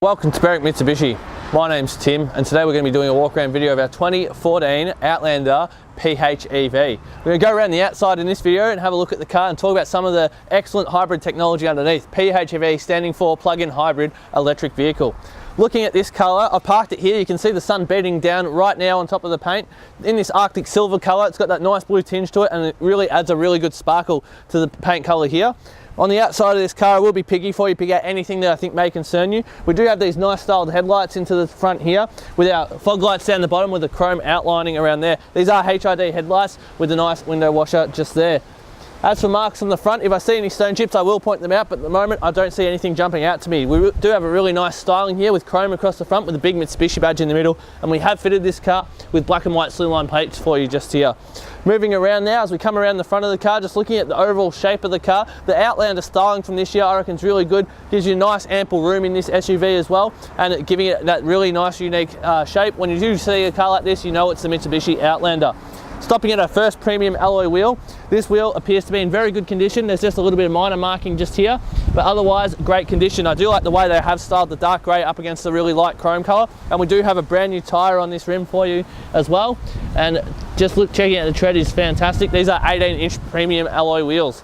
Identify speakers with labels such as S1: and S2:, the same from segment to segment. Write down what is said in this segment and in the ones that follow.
S1: Welcome to Berwick Mitsubishi. My name's Tim and today we're going to be doing a walk around video of our 2014 Outlander PHEV. We're going to go around the outside in this video and have a look at the car and talk about some of the excellent hybrid technology underneath. PHEV standing for plug-in hybrid electric vehicle. Looking at this colour, I parked it here. You can see the sun beating down right now on top of the paint. In this Arctic silver colour, it's got that nice blue tinge to it and it really adds a really good sparkle to the paint colour here. On the outside of this car, I will be picky for you, pick out anything that I think may concern you. We do have these nice styled headlights into the front here with our fog lights down the bottom with the chrome outlining around there. These are HID headlights with a nice window washer just there. As for marks on the front, if I see any stone chips, I will point them out, but at the moment I don't see anything jumping out to me. We do have a really nice styling here with chrome across the front with a big Mitsubishi badge in the middle, and we have fitted this car with black and white slimline plates for you just here. Moving around now, as we come around the front of the car, just looking at the overall shape of the car, the Outlander styling from this year I reckon is really good. Gives you nice ample room in this SUV as well, and giving it that really nice unique shape. When you do see a car like this, you know it's the Mitsubishi Outlander. Stopping at our first premium alloy wheel. This wheel appears to be in very good condition. There's just a little bit of minor marking just here, but otherwise great condition. I do like the way they have styled the dark grey up against the really light chrome colour, and we do have a brand new tyre on this rim for you as well. And just checking out the tread is fantastic. These are 18-inch premium alloy wheels.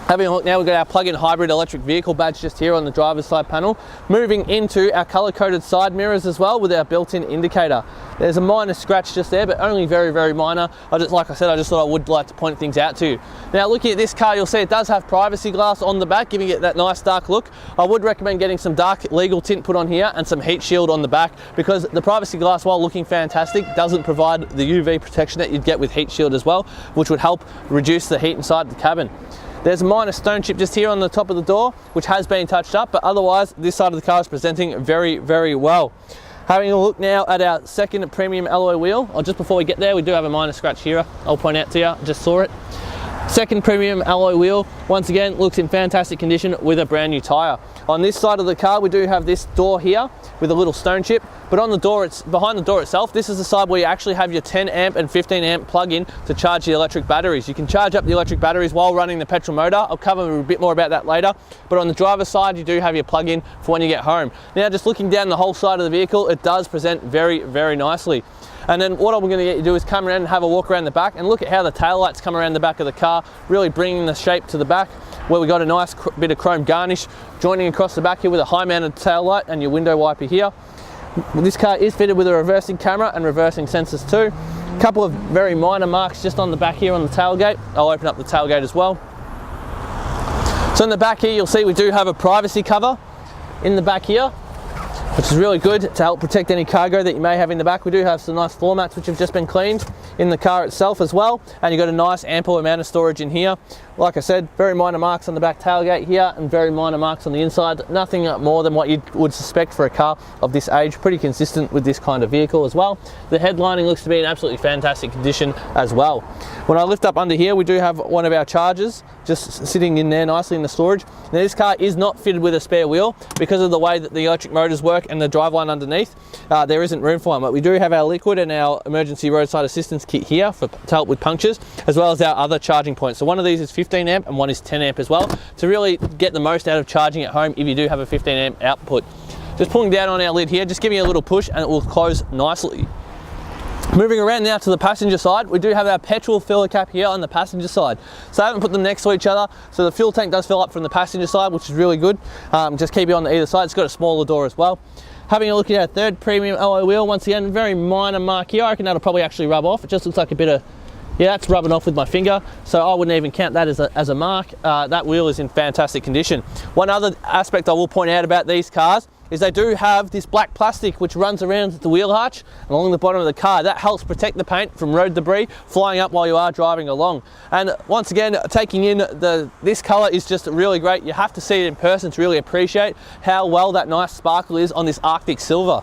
S1: Having a look now, we've got our plug-in hybrid electric vehicle badge just here on the driver's side panel. Moving into our colour-coded side mirrors as well with our built-in indicator. There's a minor scratch just there, but only very, very minor. Like I said, I just thought I would like to point things out to you. Now, looking at this car, you'll see it does have privacy glass on the back, giving it that nice dark look. I would recommend getting some dark legal tint put on here and some heat shield on the back, because the privacy glass, while looking fantastic, doesn't provide the UV protection that you'd get with heat shield as well, which would help reduce the heat inside the cabin. There's a minor stone chip just here on the top of the door, which has been touched up, but otherwise this side of the car is presenting very, very well. Having a look now at our second premium alloy wheel, just before we get there, we do have a minor scratch here. I'll point out to you, just saw it. Second premium alloy wheel, once again, looks in fantastic condition with a brand new tyre. On this side of the car, we do have this door here with a little stone chip, but on the door, behind the door itself, this is the side where you actually have your 10 amp and 15 amp plug-in to charge the electric batteries. You can charge up the electric batteries while running the petrol motor. I'll cover a bit more about that later, but on the driver's side, you do have your plug-in for when you get home. Now, just looking down the whole side of the vehicle, it does present very, very nicely. And then what I'm going to get you to do is come around and have a walk around the back and look at how the taillights come around the back of the car, really bringing the shape to the back, where we got a nice bit of chrome garnish joining across the back here with a high mounted taillight and your window wiper here. This car is fitted with a reversing camera and reversing sensors too. A couple of very minor marks just on the back here on the tailgate. I'll open up the tailgate as well. So in the back here, you'll see we do have a privacy cover in the back here, which is really good to help protect any cargo that you may have in the back. We do have some nice floor mats which have just been cleaned in the car itself as well, and you've got a nice ample amount of storage in here. Like I said, very minor marks on the back tailgate here and very minor marks on the inside. Nothing more than what you would suspect for a car of this age. Pretty consistent with this kind of vehicle as well. The headlining looks to be in absolutely fantastic condition as well. When I lift up under here, we do have one of our chargers just sitting in there nicely in the storage. Now, this car is not fitted with a spare wheel because of the way that the electric motors work and the driveline underneath. There isn't room for one, but we do have our liquid and our emergency roadside assistance kit here to help with punctures, as well as our other charging points. So one of these is 15 amp and one is 10 amp as well, to really get the most out of charging at home if you do have a 15 amp output. Just pulling down on our lid here, just giving it a little push and it will close nicely. Moving around now to the passenger side, we do have our petrol filler cap here on the passenger side. So I haven't put them next to each other, so the fuel tank does fill up from the passenger side, which is really good. Just keep it on either side. It's got a smaller door as well. Having a look at our third premium alloy wheel, once again, very minor mark here. I reckon that'll probably actually rub off. It just looks like a bit of, yeah, that's rubbing off with my finger, so I wouldn't even count that as a mark. That wheel is in fantastic condition. One other aspect I will point out about these cars is they do have this black plastic which runs around the wheel arch and along the bottom of the car. That helps protect the paint from road debris flying up while you are driving along. And once again, taking in this colour is just really great. You have to see it in person to really appreciate how well that nice sparkle is on this Arctic silver.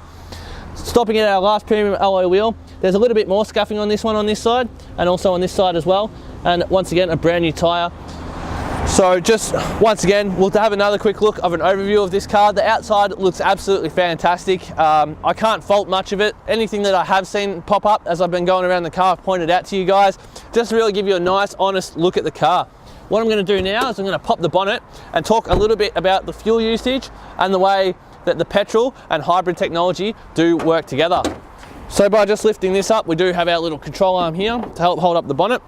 S1: Stopping at our last premium alloy wheel, there's a little bit more scuffing on this one on this side and also on this side as well. And once again, a brand new tyre. So just once again, we'll have another quick look of an overview of this car. The outside looks absolutely fantastic. I can't fault much of it. Anything that I have seen pop up as I've been going around the car, I've pointed out to you guys, just to really give you a nice, honest look at the car. What I'm going to do now is I'm going to pop the bonnet and talk a little bit about the fuel usage and the way that the petrol and hybrid technology do work together. So by just lifting this up, we do have our little control arm here to help hold up the bonnet.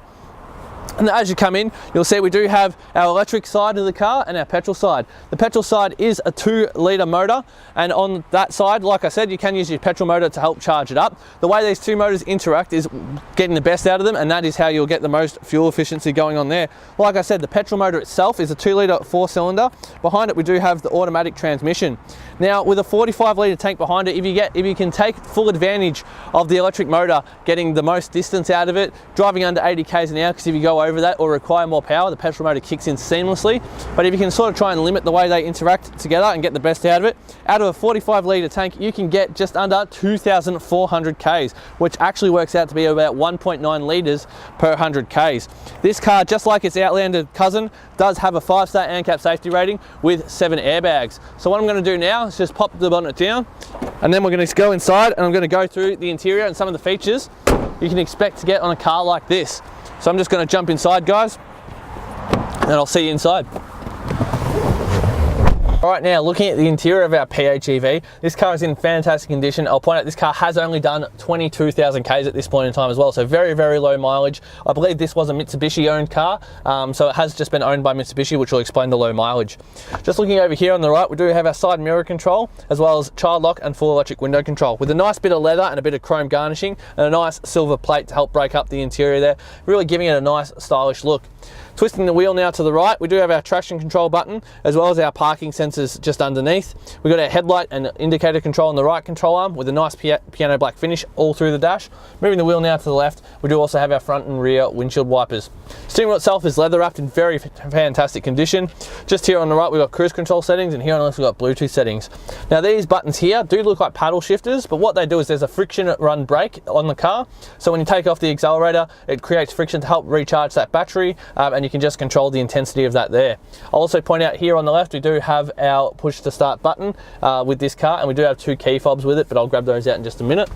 S1: And as you come in, you'll see we do have our electric side of the car and our petrol side. The petrol side is a 2-litre motor, and on that side, like I said, you can use your petrol motor to help charge it up. The way these two motors interact is getting the best out of them, and that is how you'll get the most fuel efficiency going on there. Like I said, the petrol motor itself is a 2-litre 4-cylinder. Behind it, we do have the automatic transmission. Now, with a 45-litre tank behind it, if you can take full advantage of the electric motor, getting the most distance out of it, driving under 80 k's an hour, because if you go over that or require more power, the petrol motor kicks in seamlessly. But if you can sort of try and limit the way they interact together and get the best out of it, out of a 45-litre tank, you can get just under 2,400 k's, which actually works out to be about 1.9 litres per 100 k's. This car, just like its Outlander cousin, does have a 5-star ANCAP safety rating with 7 airbags. So what I'm going to do now is just pop the bonnet down, and then we're going to go inside, and I'm going to go through the interior and some of the features you can expect to get on a car like this. So I'm just going to jump inside, guys, and I'll see you inside. All right, now looking at the interior of our PHEV, this car is in fantastic condition. I'll point out this car has only done 22,000 k's at this point in time as well, so very, very low mileage. I believe this was a Mitsubishi owned car, so it has just been owned by Mitsubishi, which will explain the low mileage. Just looking over here on the right, we do have our side mirror control, as well as child lock and full electric window control, with a nice bit of leather and a bit of chrome garnishing, and a nice silver plate to help break up the interior there, really giving it a nice stylish look. Twisting the wheel now to the right, we do have our traction control button, as well as our parking sensors just underneath. We've got our headlight and indicator control on the right control arm with a nice piano black finish all through the dash. Moving the wheel now to the left, we do also have our front and rear windshield wipers. Steering wheel itself is leather wrapped in very fantastic condition. Just here on the right, we've got cruise control settings, and here on the left, we've got Bluetooth settings. Now these buttons here do look like paddle shifters, but what they do is there's a friction run brake on the car. So when you take off the accelerator, it creates friction to help recharge that battery, and you can just control the intensity of that there. I'll also point out here on the left, we do have our push to start button with this car, and we do have 2 key fobs with it, but I'll grab those out in just a minute.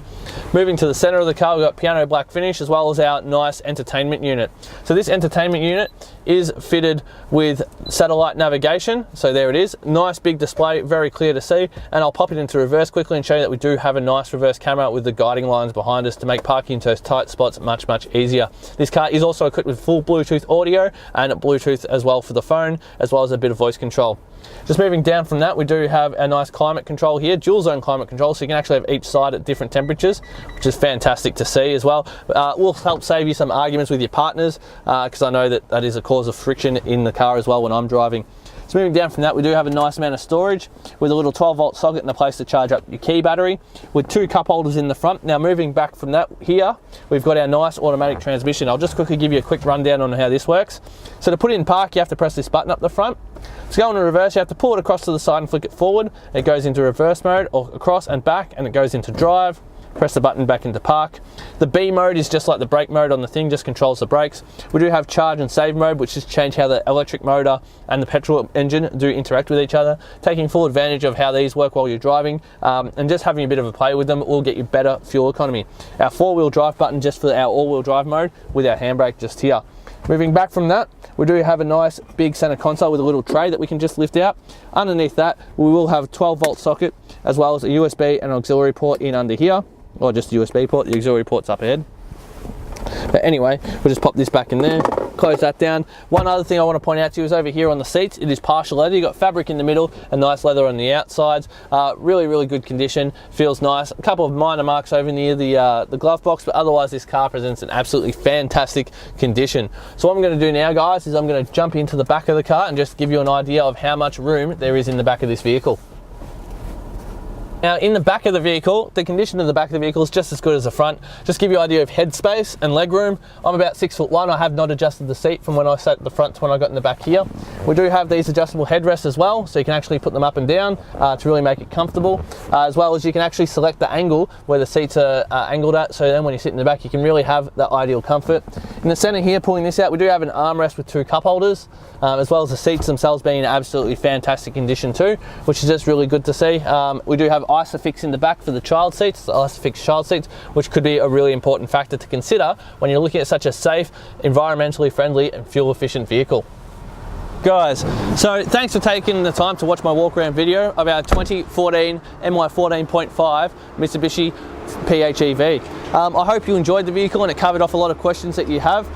S1: Moving to the center of the car, we've got piano black finish, as well as our nice entertainment unit. So this entertainment unit is fitted with satellite navigation. So there it is, nice big display, very clear to see. And I'll pop it into reverse quickly and show you that we do have a nice reverse camera with the guiding lines behind us to make parking into those tight spots much, much easier. This car is also equipped with full Bluetooth audio and Bluetooth as well for the phone, as well as a bit of voice control. Just moving down from that, we do have a nice climate control here, dual zone climate control, so you can actually have each side at different temperatures, which is fantastic to see as well. Will help save you some arguments with your partners, because I know that that is a cause of friction in the car as well when I'm driving. So moving down from that, we do have a nice amount of storage with a little 12-volt socket and a place to charge up your key battery, with 2 cup holders in the front. Now moving back from that, here we've got our nice automatic transmission. I'll just quickly give you a quick rundown on how this works. So to put it in park, you have to press this button up the front. To go into reverse, you have to pull it across to the side and flick it forward. It goes into reverse mode, or across and back, and it goes into drive. Press the button back into park. The B mode is just like the brake mode on the thing, just controls the brakes. We do have charge and save mode, which just change how the electric motor and the petrol engine do interact with each other. Taking full advantage of how these work while you're driving, and just having a bit of a play with them will get you better fuel economy. Our 4-wheel drive button just for our all-wheel drive mode, with our handbrake just here. Moving back from that, we do have a nice big center console with a little tray that we can just lift out. Underneath that, we will have a 12-volt socket, as well as a USB and an auxiliary port in under here, or just a USB port. The auxiliary port's up ahead. But anyway, we'll just pop this back in there, close that down. One other thing I want to point out to you is over here on the seats, it is partial leather. You've got fabric in the middle and nice leather on the outsides. Really, really good condition, feels nice. A couple of minor marks over near the glove box, but otherwise this car presents an absolutely fantastic condition. So what I'm going to do now, guys, is I'm going to jump into the back of the car and just give you an idea of how much room there is in the back of this vehicle. Now in the back of the vehicle, the condition of the back of the vehicle is just as good as the front. Just give you an idea of head space and leg room. I'm about 6'1". I have not adjusted the seat from when I sat at the front to when I got in the back here. We do have these adjustable headrests as well, so you can actually put them up and down to really make it comfortable, as well as you can actually select the angle where the seats are angled at, so then when you sit in the back you can really have that ideal comfort. In the center here, pulling this out, we do have an armrest with 2 cup holders, as well as the seats themselves being in absolutely fantastic condition too, which is just really good to see. We do have Isofix in the back for the child seats, the Isofix child seats, which could be a really important factor to consider when you're looking at such a safe, environmentally friendly and fuel efficient vehicle. Guys, so thanks for taking the time to watch my walk around video of our 2014 MY14.5 Mitsubishi PHEV. I hope you enjoyed the vehicle and it covered off a lot of questions that you have.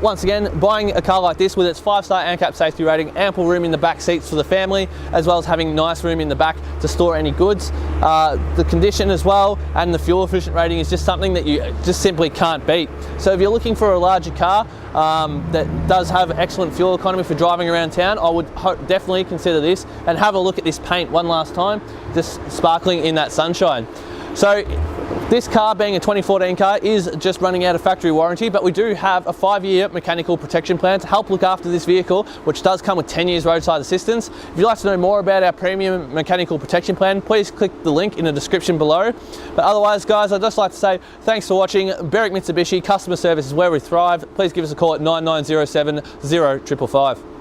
S1: Once again, buying a car like this with its 5-star ANCAP safety rating, ample room in the back seats for the family, as well as having nice room in the back to store any goods. The condition as well and the fuel efficient rating is just something that you just simply can't beat. So if you're looking for a larger car that does have excellent fuel economy for driving around town, I would definitely consider this, and have a look at this paint one last time, just sparkling in that sunshine. So this car, being a 2014 car, is just running out of factory warranty, but we do have a 5-year mechanical protection plan to help look after this vehicle, which does come with 10 years roadside assistance. If you'd like to know more about our premium mechanical protection plan, please click the link in the description below. But otherwise, guys, I'd just like to say thanks for watching. Berwick Mitsubishi, customer service is where we thrive. Please give us a call at 9907 0555.